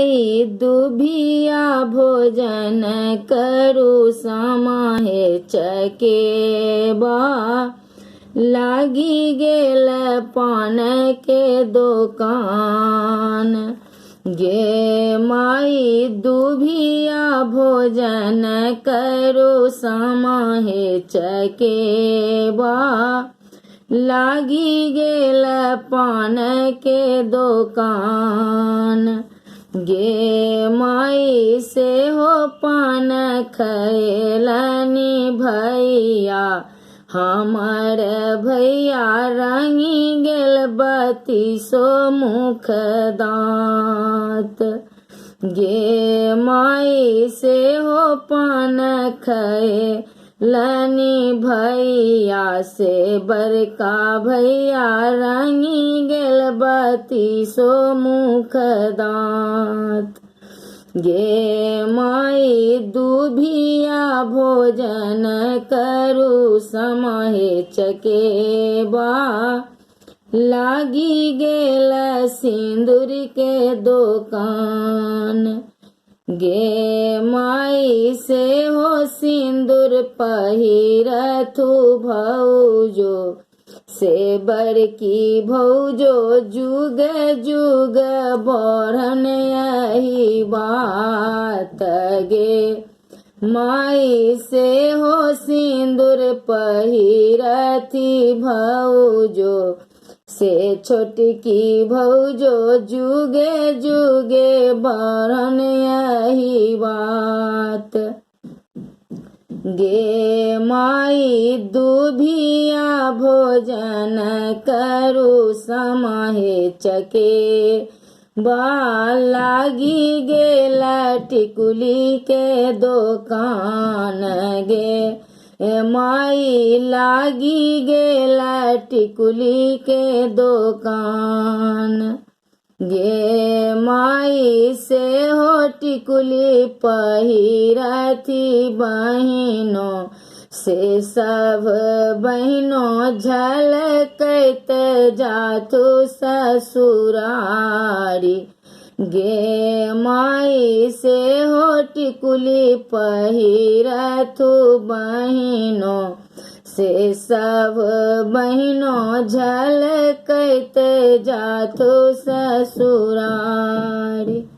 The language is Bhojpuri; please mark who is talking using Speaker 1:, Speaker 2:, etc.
Speaker 1: माई दुभिया भोजन करू समाहे चकेबा। लागी गेल पान के दुकान। गे माई दुभिया भोजन करू समाहे चकेबा। लागी गेल पान के दुकान। गे माई से हो पान खैलनी भैया। हमर भैया रंगी गेल 32 मुख दांत। गे माई से हो पान खैलनी भैया। से बड़का भैया रंगी गेल 32 मुख दांत। गे माई दुभिया भोजन करू समाहे चकेबा। लागी गेल सिंदूर के दुकान। गे माई से हो सिंदूर पहिरथु भौजो। से बड़की भौजो जुग जुग बढ़न यही बात। गे माई से हो सिंदूर पहिरथी भौजो। से छोटकी भौजो जुगे जुगे बढ़न यही बात। गे माई दुभिया भोजन करू समाहे चकेबा। लागी गेल टिकुली के दुकान। गे माई लागी गेल टिकुली के दुकान। गे माई से हो टिकुली पहिरथी बहिनो। से सब बहिनो झलकैत जाथु ससुरारी। गे माई से हो टिकुली पहिरथु बहिनो। से सब बहिनो झलकैत जाथु ससुरारी।